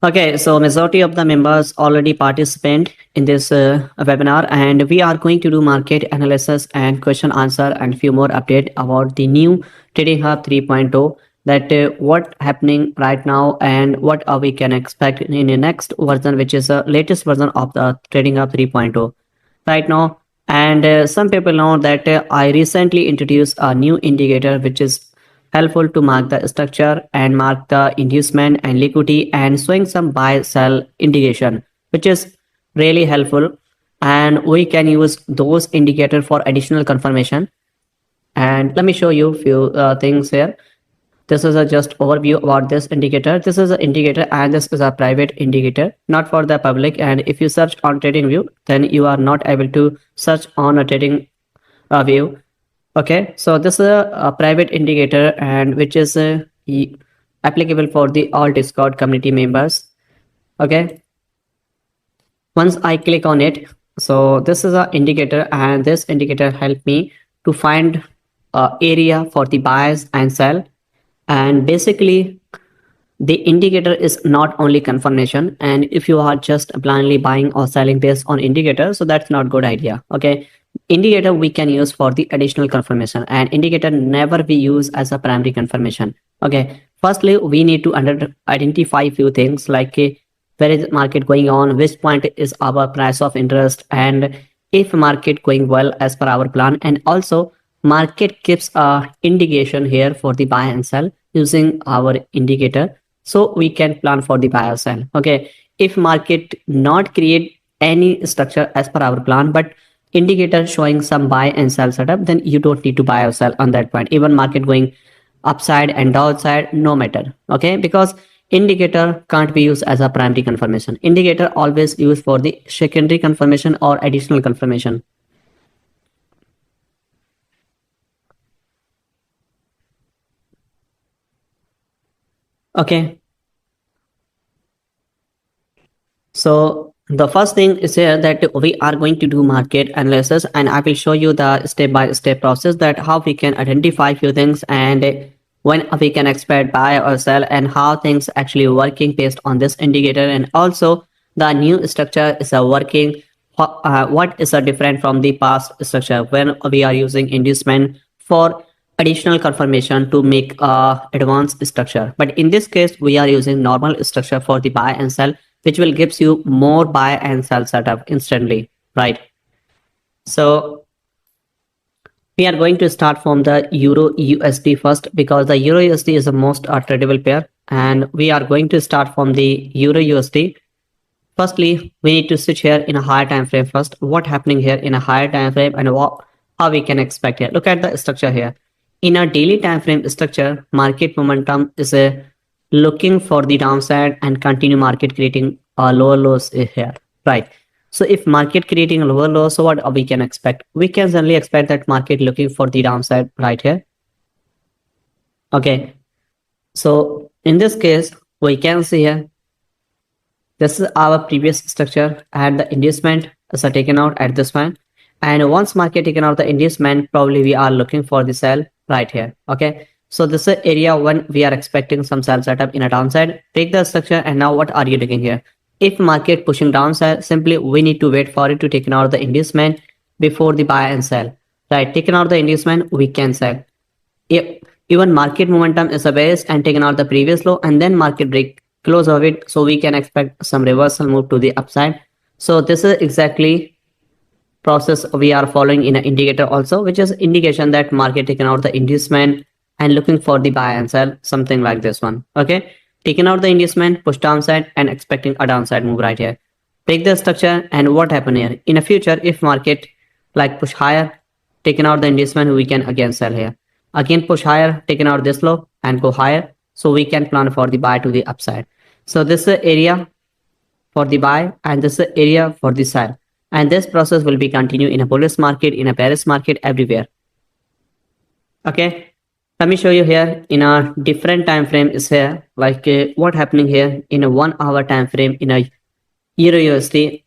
Okay, so majority of the members already participate in this webinar, and we are going to do market analysis and question answer and few more update about the new Trading Hub 3.0, that what happening right now and what we can expect in the next version, which is the latest version of the Trading Hub 3.0 right now. And some people know that I recently introduced a new indicator which is helpful to mark the structure and mark the inducement and liquidity and showing some buy sell indication, which is really helpful. And we can use those indicator for additional confirmation. And let me show you a few things here. This is a just overview about this indicator. This is an indicator and this is a private indicator, not for the public. And if you search on trading view, then you are not able to search on a trading view. Okay, so this is a private indicator and which is applicable for the all Discord community members. Okay, once I click on it, so this is an indicator and this indicator helped me to find area for the buyers and sell. And basically the indicator is not only confirmation, and if you are just blindly buying or selling based on indicator, so that's not good idea. Okay, indicator we can use for the additional confirmation, and indicator never be used as a primary confirmation. Okay, firstly we need to identify few things like where is market going on, which point is our price of interest, and if market going well as per our plan. And also market gives a indication here for the buy and sell using our indicator, so we can plan for the buy or sell. Okay, if market not create any structure as per our plan but indicator showing some buy and sell setup, then you don't need to buy or sell on that point, even market going upside and downside, no matter. Okay, because indicator can't be used as a primary confirmation. Indicator always used for the secondary confirmation or additional confirmation. Okay, so the first thing is here that we are going to do market analysis, and I will show you the step-by-step process that how we can identify few things and when we can expect buy or sell and how things actually working based on this indicator. And also the new structure is working, what is different from the past structure when we are using inducement for additional confirmation to make advanced structure. But in this case we are using normal structure for the buy and sell, which will gives you more buy and sell setup instantly, right? So we are going to start from the Euro USD first, because the Euro USD is the most tradable pair, and we are going to start from the Euro USD. Firstly, we need to switch here in a higher time frame first. What happening here in a higher time frame and how we can expect here. Look at the structure here. In a daily time frame structure, market momentum is looking for the downside and continue market creating lower lows here, right? So if market creating a lower low, so what we can expect? We can certainly expect that market looking for the downside right here. Okay, so in this case we can see here, this is our previous structure and the inducement is taken out at this point. And once market taken out the inducement, probably we are looking for the sell right here. Okay, so this is area when we are expecting some sell setup in a downside. Take the structure, and now what are you doing here? If market pushing downside, simply we need to wait for it to take out the inducement before the buy and sell, right? Taking out the inducement, we can sell. If even market momentum is a base and taken out the previous low and then market break close of it, so we can expect some reversal move to the upside. So this is exactly process we are following in an indicator also, which is indication that market taken out the inducement and looking for the buy and sell, something like this one. Okay, taking out the inducement, push downside and expecting a downside move right here. Take the structure, and what happen here in the future, if market like push higher, taking out the inducement, we can again sell here, again push higher, taking out this low and go higher, so we can plan for the buy to the upside. So this is the area for the buy and this is the area for the sell, and this process will be continue in a bullish market, in a bearish market, everywhere. Okay, let me show you here in a different time frame is here, like what happening here in a 1 hour time frame in a Euro USD.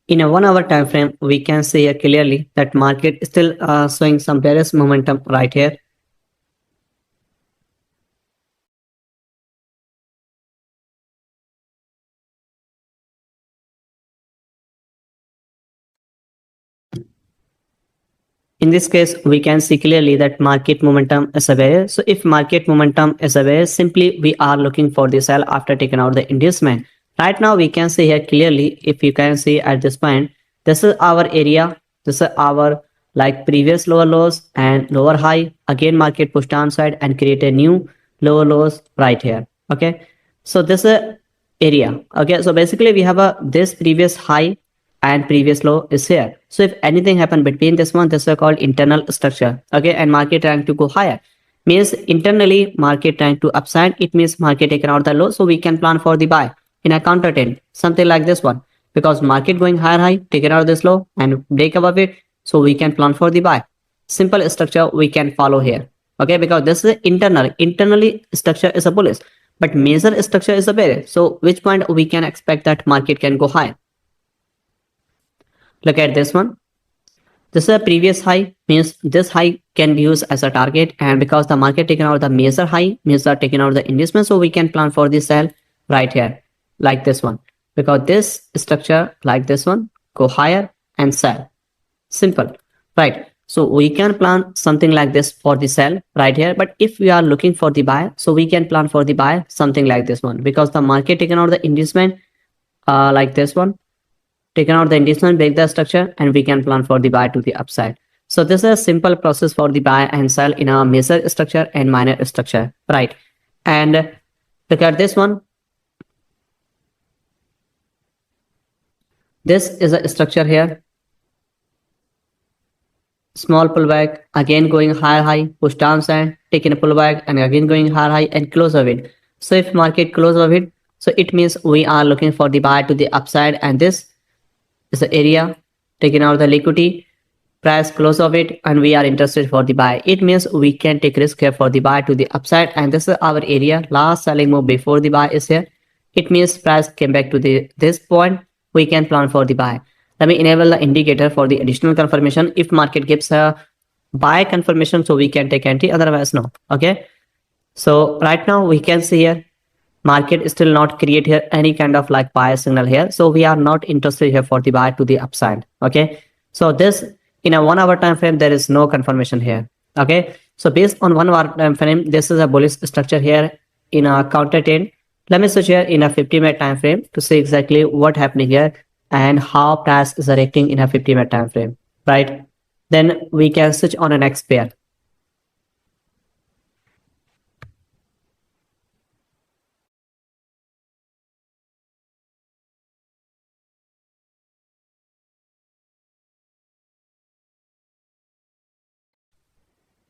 In a 1 hour time frame, we can see here clearly that market is still showing some bearish momentum right here. in this case, we can see clearly that market momentum is a bear. So if market momentum is a bear, simply we are looking for the sell after taking out the inducement. Right now, we can see here clearly, if you can see at this point, this is our area. This is our like previous lower lows and lower high. Again, market push downside and create a new lower lows right here. Okay. So this is area. Okay. So basically we have a this previous high and previous low is here. So if anything happened between this one, this is called internal structure. Okay. And market trying to go higher means internally market trying to upside. It means market taking out the low. So we can plan for the buy in a counter trend, something like this one, because market going higher high, taking out this low and break above it. So we can plan for the buy. Simple structure we can follow here. Okay. Because this is internally structure is a bullish, but major structure is a bearish. So which point we can expect that market can go higher? Look at this one. This is a previous high, means this high can be used as a target, and because the market taken out the major high means that taking out the inducement, so we can plan for the sell right here like this one, because this structure like this one go higher and sell. Simple, right? So we can plan something like this for the sell right here, but if we are looking for the buy, so we can plan for the buy something like this one, because the market taken out the inducement like this one, taken out the inducement, break the structure, and we can plan for the buy to the upside. So this is a simple process for the buy and sell in a major structure and minor structure, right? And look at this one. This is a structure here. Small pullback, again going higher high, push downside, taking a pullback, and again going higher high and close of it. So if market close of it, so it means we are looking for the buy to the upside, and this is the area taking out the liquidity, price close of it, and we are interested for the buy. It means we can take risk here for the buy to the upside, and this is our area. Last selling move before the buy is here. It means price came back to this point. We can plan for the buy. Let me enable the indicator for the additional confirmation. If market gives a buy confirmation, so we can take entry, otherwise no. Okay. So right now we can see here market is still not create here any kind of like buy signal here. So we are not interested here for the buy to the upside. Okay. So this in a 1 hour time frame, there is no confirmation here. Okay. So based on 1 hour time frame, this is a bullish structure here in a counter trend. Let me switch here in a 50-minute time frame to see exactly what happening here and how price is reacting in a 50-minute time frame, right? Then we can switch on a next pair.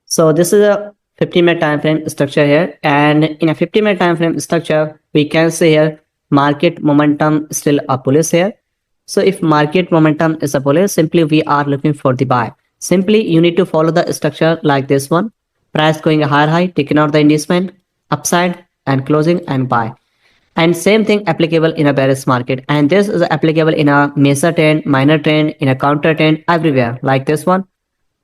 So this is a 50-minute time frame structure here, and in a 50-minute time frame structure, we can see here market momentum still a bullish here. So if market momentum is a bullish, simply we are looking for the buy. Simply you need to follow the structure like this one, price going a higher high, taking out the inducement, upside and closing and buy. And same thing applicable in a bearish market, and this is applicable in a major trend, minor trend, in a counter trend, everywhere like this one.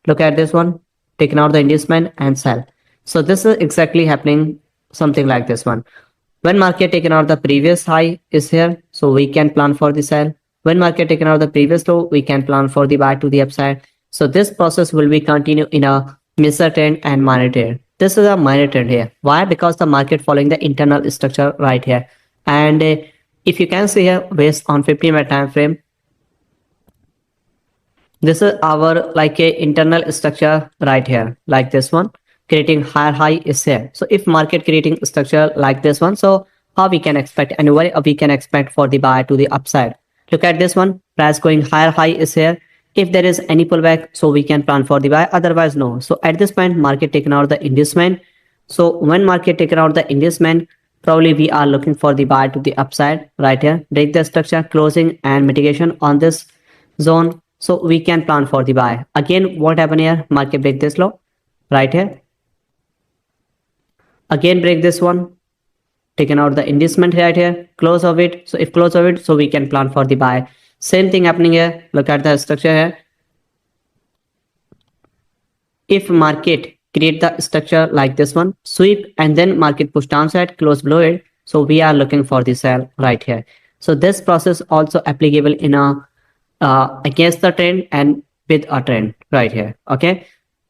Look at this one, taking out the inducement and sell. So this is exactly happening something like this one. When market taken out the previous high is here, so we can plan for the sell. When market taken out the previous low, we can plan for the buy to the upside. So this process will be continue in a major trend and minor trend. This is a minor trend here. Why? Because the market following the internal structure right here. And if you can see here based on 50-minute time frame, this is our like a internal structure right here, like this one, creating higher high is here. So if market creating structure like this one, so how we can expect and where we can expect for the buy to the upside? Look at this one, price going higher high is here. If there is any pullback, so we can plan for the buy, otherwise no. So at this point, market taken out the inducement. So when market taken out the inducement, probably we are looking for the buy to the upside right here. Break the structure, closing and mitigation on this zone. So we can plan for the buy. Again, what happened here? Market break this low right here. Again, break this one. Taken out the inducement right here, close of it. So if close of it, so we can plan for the buy. Same thing happening here. Look at the structure here. If market create the structure like this one, sweep and then market push downside, close below it. So we are looking for the sell right here. So this process also applicable in a against the trend and with a trend right here. Okay,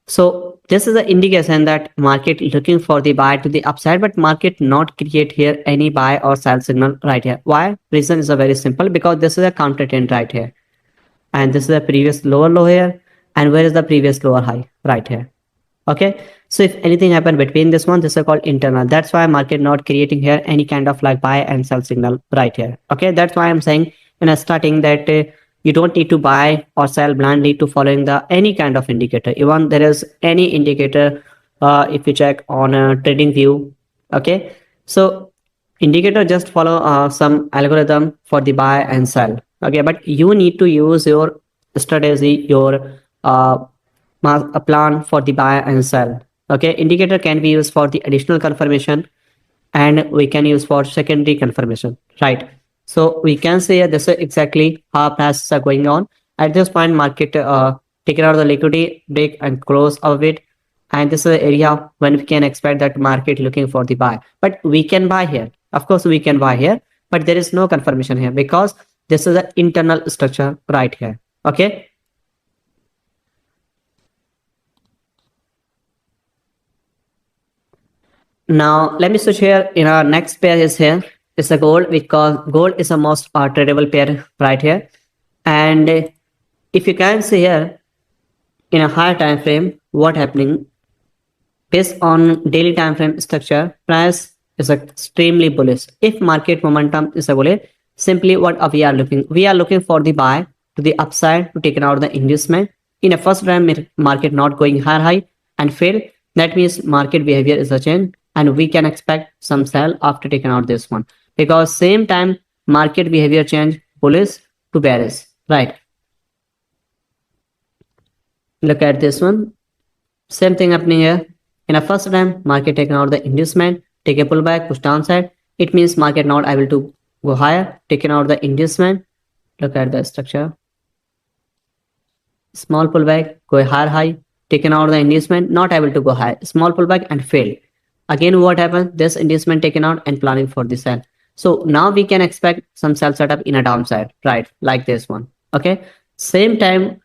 so this is an indication that market looking for the buy to the upside, but market not create here any buy or sell signal right here. Why? Reason is a very simple, because this is a counter trend right here, and this is the previous lower low here, and where is the previous lower high right here. Okay, so if anything happen between this one, this is called internal. That's why market not creating here any kind of like buy and sell signal right here. Okay, that's why I'm saying in a starting that you don't need to buy or sell blindly to following the any kind of indicator. Even there is any indicator, if you check on a trading view. Okay, so indicator just follow some algorithm for the buy and sell. Okay, but you need to use your strategy, your a plan for the buy and sell. Okay, indicator can be used for the additional confirmation, and we can use for secondary confirmation, right? So we can say this is exactly how prices are going on at this point. Market taking out the liquidity, break and close of it, and this is the area when we can expect that market looking for the buy. But we can buy here, of course we can buy here, but there is no confirmation here because this is an internal structure right here. Okay, now let me switch here. In our next pair is here is a gold, because gold is the most tradable pair right here. And if you can see here in a higher time frame, what happening based on daily time frame structure, price is extremely bullish. If market momentum is a bullish, simply what we are looking, we are looking for the buy to the upside to take out the inducement. In a first round, market not going high and fail, that means market behavior is a change, and we can expect some sell after taking out this one, because same time market behavior change bullish to bearish, right? Look at this one, same thing happening here. In a first time, market taking out the inducement, take a pullback, push downside. It means market not able to go higher, taking out the inducement. Look at the structure. Small pullback, go higher high, taken out the inducement, not able to go high. Small pullback and failed. Again, what happened? This inducement taken out and planning for the sell. So now we can expect some sell setup in a downside, right? Like this one. Okay. Same time,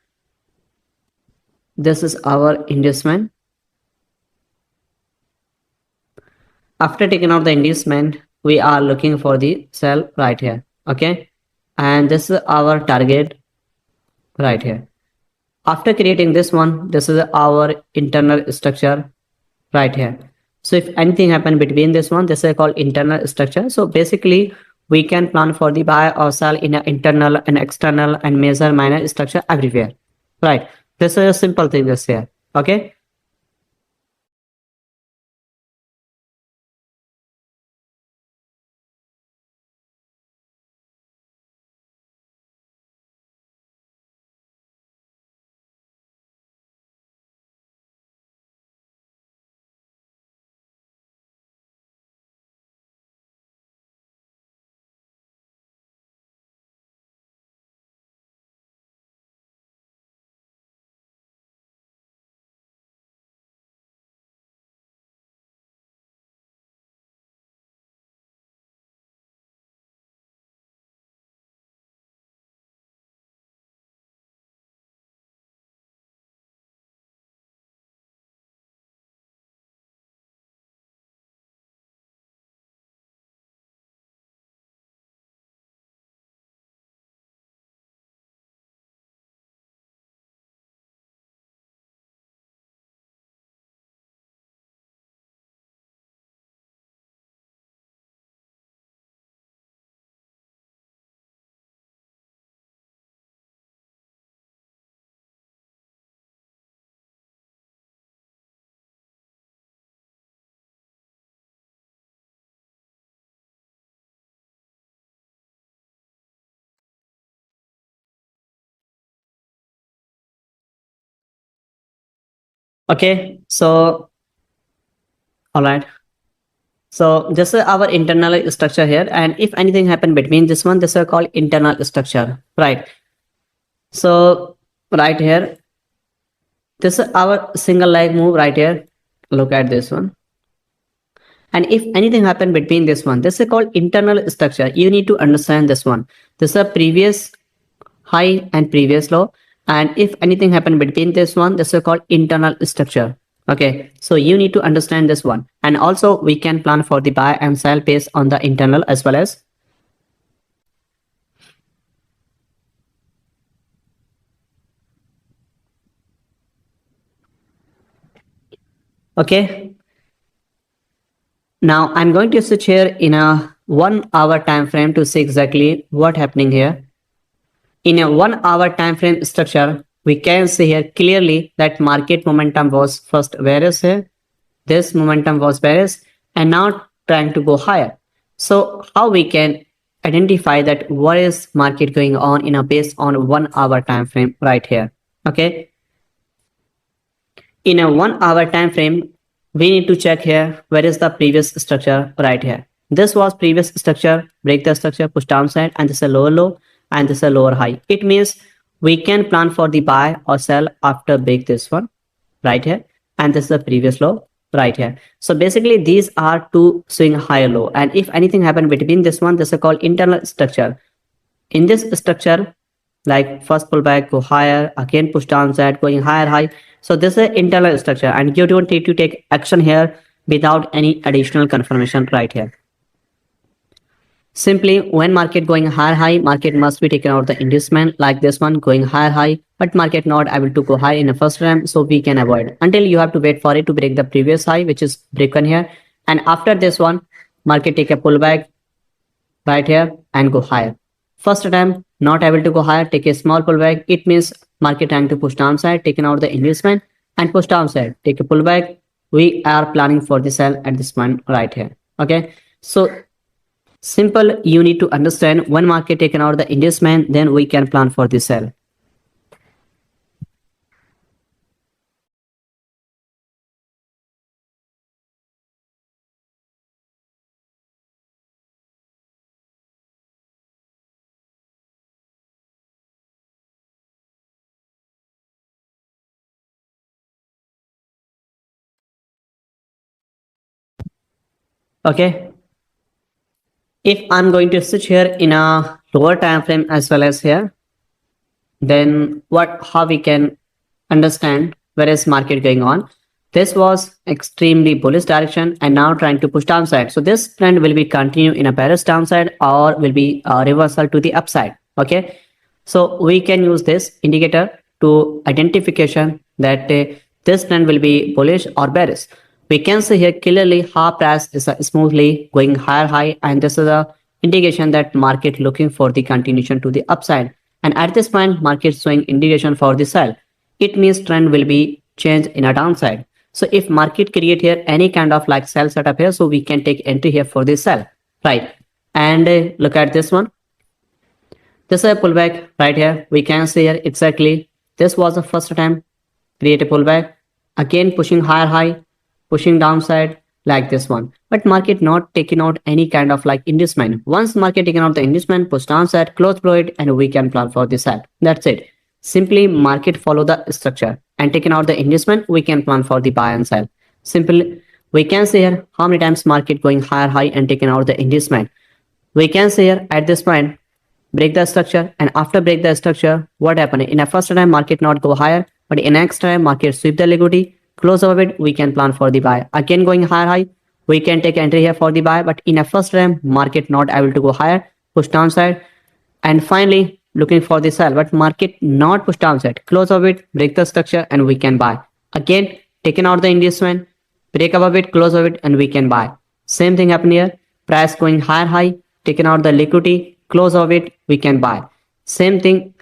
this is our inducement. After taking out the inducement, we are looking for the sell right here. Okay, and this is our target right here. After creating this one, this is our internal structure right here. So if anything happen between this one, this is called internal structure. So basically we can plan for the buy or sell in an internal and external and major minor structure everywhere, right? This is a simple thing this here. Okay, okay. So all right. So this is our internal structure here, and if anything happen between this one, this is called internal structure, right? So right here, this is our single leg move right here. Look at this one. And if anything happen between this one, this is called internal structure. You need to understand this one. This is a previous high and previous low, And if anything happened between this one, this is called internal structure. Okay, so you need to understand this one. And also we can plan for the buy and sell based on the internal as well as. Okay, now I'm going to switch here in a 1 hour time frame to see exactly what happening here. In a 1 hour time frame structure, we can see here clearly that market momentum was first bearish here. This momentum was bearish and now trying to go higher. So how we can identify that what is market going on in a based on 1 hour time frame right here. Okay. In a 1 hour time frame, we need to check here where is the previous structure right here. This was previous structure, break the structure, push downside, and this is a lower low and this is a lower high. It means we can plan for the buy or sell after break this one right here, and this is the previous low right here. So basically these are two swing higher low, and if anything happened between this one, this is called internal structure. In this structure, like first pullback, go higher, again push downside, going higher high. So this is internal structure, and you don't need to take action here without any additional confirmation right here. Simply when market going higher high, market must be taken out the inducement like this one going higher high, but market not able to go high in the first ramp, so we can avoid until you have to wait for it to break the previous high, which is broken here. And after this one, market take a pullback right here and go higher. First attempt not able to go higher, take a small pullback. It means market trying to push downside, taking out the inducement and push downside, take a pullback. We are planning for the sell at this point right here. Okay, so simple, you need to understand when market taken out the inducement, then we can plan for the sell. Okay, if I'm going to switch here in a lower time frame as well as here, then how we can understand where is market going on. This was extremely bullish direction and now trying to push downside. So this trend will be continue in a bearish downside or will be a reversal to the upside. Okay, so we can use this indicator to identification that this trend will be bullish or bearish. We can see here clearly how price is smoothly going higher high, and this is a indication that market looking for the continuation to the upside. And at this point, market showing indication for the sell. It means trend will be changed in a downside. So if market create here any kind of like sell setup here, so we can take entry here for the sell, right? And look at this one. This is a pullback right here. We can see here exactly this was the first attempt, create a pullback, again pushing higher high, pushing downside like this one. But market not taking out any kind of like inducement. Once market taking out the inducement, push downside, close below it, and we can plan for the sell. That's it. Simply market follow the structure and taking out the inducement, we can plan for the buy and sell. Simply we can see here how many times market going higher high and taking out the inducement. We can see here at this point, break the structure, and after break the structure, what happened? In a first time market not go higher, but in next time market sweep the liquidity, close over it, we can plan for the buy. Again going higher high, we can take entry here for the buy, but in a first time market not able to go higher, push downside, and finally looking for the sell, but market not push downside, close over it, break the structure, and we can buy. Again taking out the inducement, break above it, close over it, and we can buy. Same thing happen here, price going higher high, taking out the liquidity, close of it, we can buy. Same thing,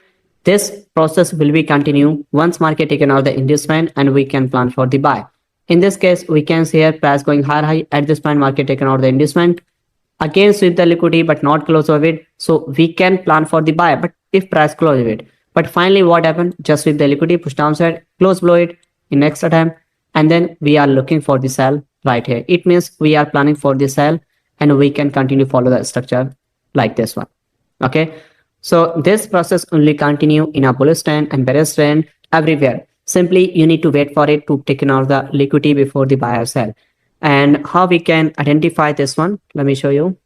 this process will be continue once market taken out the inducement, and we can plan for the buy. In this case, we can see here price going higher high, at this point market taken out the inducement, again sweep the liquidity but not close of it, so we can plan for the buy, but if price close of it. But finally what happened, just sweep the liquidity, push downside, close below it in next attempt, and then we are looking for the sell right here. It means we are planning for the sell, and we can continue follow the structure like this one. Okay, so this process only continue in a bullish trend and bearish trend everywhere. Simply you need to wait for it to take out the liquidity before the buy or sell. And how we can identify this one, let me show you.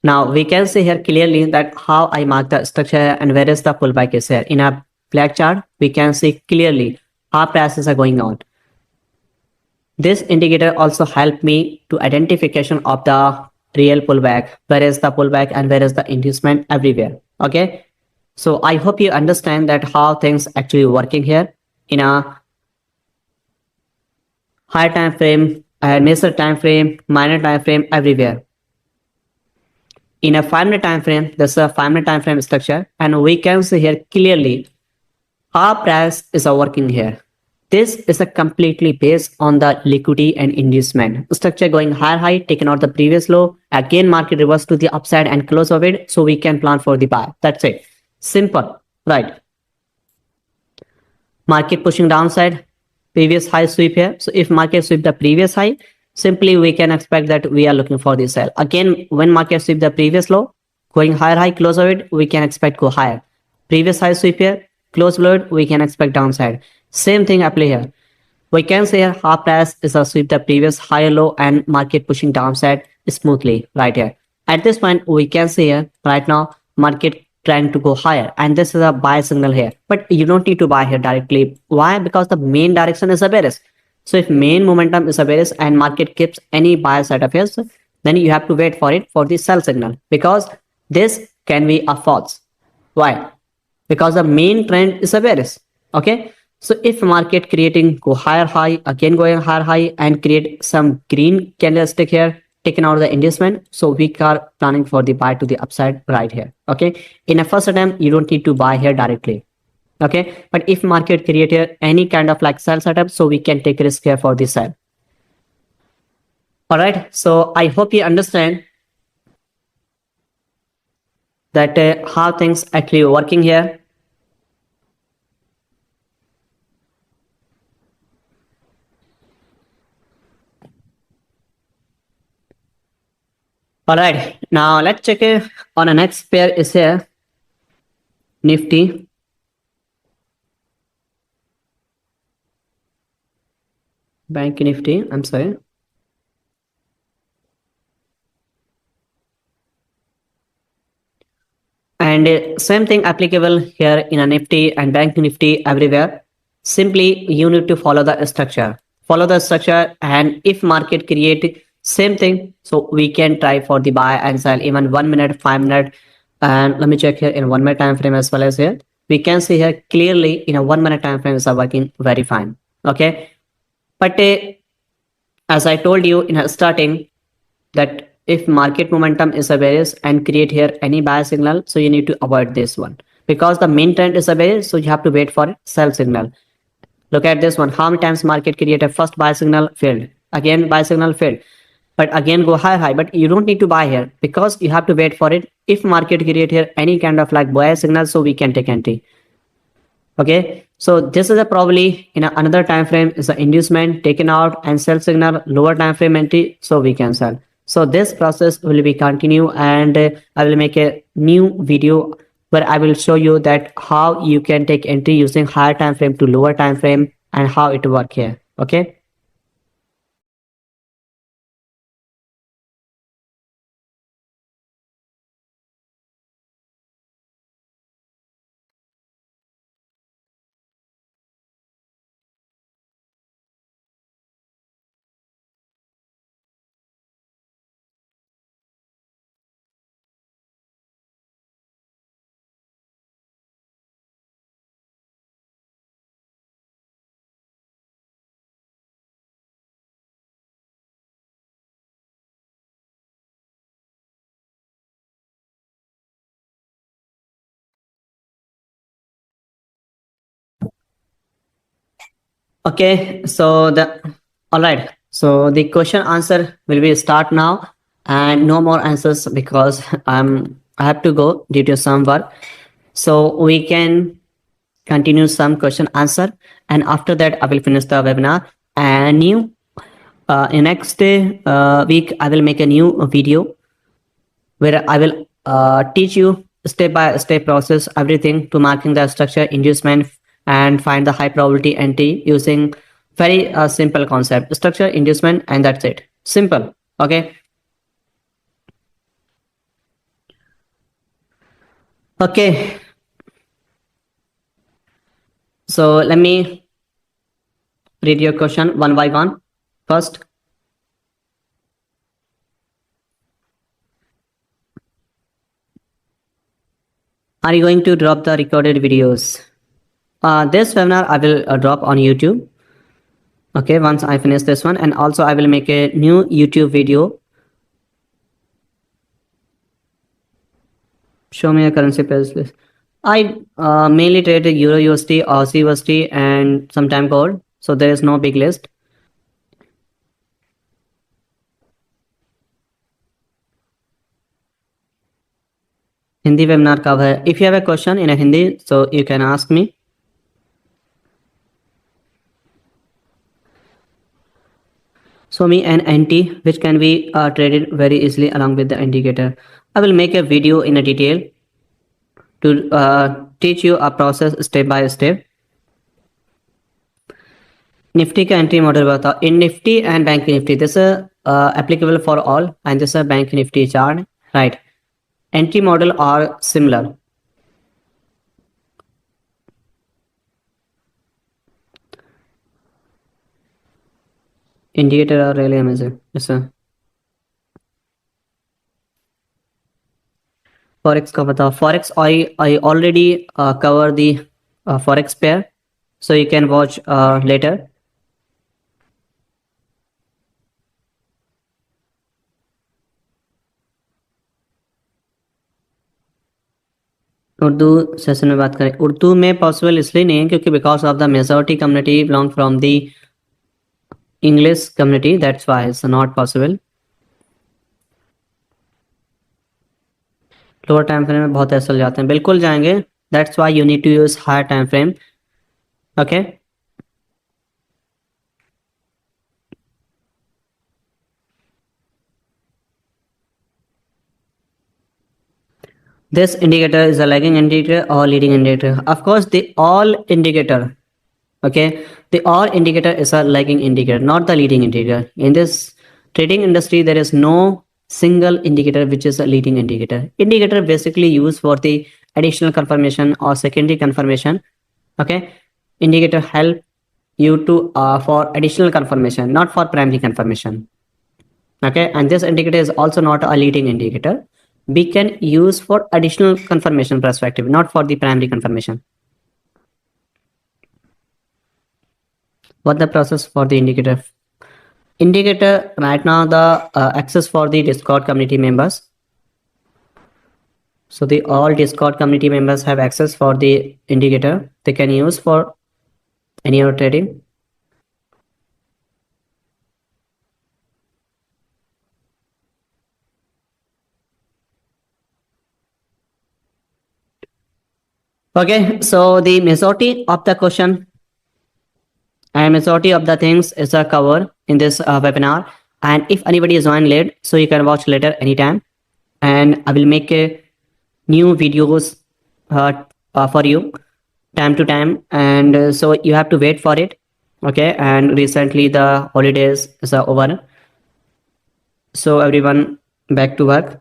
Now we can see here clearly that how I mark the structure and where is the pullback is here. In a black chart, we can see clearly how prices are going on. This indicator also helped me to identification of the real pullback, where is the pullback and where is the inducement everywhere. Okay. So I hope you understand that how things actually working here in a high time frame, major time frame, minor time frame, everywhere. In a 5-minute time frame, there's a 5-minute time frame structure, and we can see here clearly how price is working here. This is a completely based on the liquidity and inducement. Structure going higher high, taking out the previous low, again market reverse to the upside and close of it, so we can plan for the buy. That's it. Simple, right? Market pushing downside, previous high sweep here. So if market sweep the previous high, simply we can expect that we are looking for the sell. Again, when market sweep the previous low, going higher high, close of it, we can expect go higher. Previous high sweep here, close below it, we can expect downside. Same thing apply here. We can say here half price is a sweep the previous higher low and market pushing downside smoothly right here. At this point, we can see here right now market trying to go higher, and this is a buy signal here, but you don't need to buy here directly. Why? Because the main direction is a bearish. So if main momentum is a bearish and market keeps any buy side of his, then you have to wait for it for the sell signal, because this can be a false. Why? Because the main trend is a bearish. Okay. So if market creating go higher high, again going higher high and create some green candlestick here, taken out the inducement, so we are planning for the buy to the upside right here. Okay. In a first attempt, you don't need to buy here directly. Okay. But if market create here any kind of like sell setup, so we can take risk here for the sell. All right. So I hope you understand that how things actually working here. All right, now let's check it on the next pair is here, Nifty. Bank Nifty, I'm sorry. And same thing applicable here in a Nifty and Bank Nifty everywhere. Simply, you need to follow the structure. Follow the structure, and if market create same thing, so we can try for the buy and sell even 1 minute, 5 minute, and let me check here in 1 minute time frame as well as here. We can see here clearly in a 1 minute time frame is working very fine. Okay, but as I told you in a starting that if market momentum is a bearish and create here any buy signal, so you need to avoid this one, because the main trend is a bearish, so you have to wait for sell signal. Look at this one. How many times market create a first buy signal, failed, again buy signal, failed, but again go high, but you don't need to buy here because you have to wait for it. If market create here any kind of like buy signal, so we can take entry. Okay, so this is a probably in another time frame is the inducement taken out and sell signal, lower time frame entry, so we can sell. So this process will be continue, and I will make a new video where I will show you that how you can take entry using higher time frame to lower time frame and how it work here. Okay. Okay, so all right. So the question answer will be start now, and no more answers because I have to go due to some work. So we can continue some question answer, and after that I will finish the webinar. And new in next week I will make a new video where I will teach you step by step process everything to marking the structure, inducement, and find the high probability entry using very simple concept, structure, inducement, and that's it. Simple. Okay. Okay, so let me read your question one by one. First, are you going to drop the recorded videos? This webinar I will drop on YouTube. Okay, once I finish this one, and also I will make a new YouTube video. Show me a currency pairs, please. I mainly trade Euro USD, Aussie USD, and sometime gold. So there is no big list. Hindi webinar कब है? If you have a question in a Hindi, so you can ask me. Show me an NT which can be traded very easily along with the indicator. I will make a video in a detail to teach you a process step by step. Nifty का entry model बताओ. In Nifty and Bank Nifty, this is applicable for all, and this is a Bank Nifty chart, right? Entry model are similar. Indicator are really amazing. Yes, sir. Forex का बताओ. Forex I already cover the Forex pair, so you can watch later. Urdu session में बात करें. उर्दू में possible इसलिए नहीं है क्योंकि because of the majority community belong from the English community, that's why it's not possible. Lower time frame में बहुत ऐसे जाते हैं, बिल्कुल जाएंगे. That's why you need to use higher time frame. Okay, this indicator is a lagging indicator or leading indicator. Of course, the all indicator, okay, the all indicator is a lagging indicator, not the leading indicator. In this trading industry, there is no single indicator which is a leading indicator. Indicator basically used for the additional confirmation or secondary confirmation. Okay, indicator help you to for additional confirmation, not for primary confirmation. Okay, and this indicator is also not a leading indicator. We can use for additional confirmation perspective, not for the primary confirmation. What the process for the indicator? Indicator right now the access for the Discord community members. So the all Discord community members have access for the indicator. They can use for any other trading. Okay, so the majority of the question and majority of the things is covered in this webinar. And if anybody is joined late, so you can watch later anytime. And I will make a new videos for you time to time. And so you have to wait for it. Okay, and recently the holidays is over. So everyone back to work.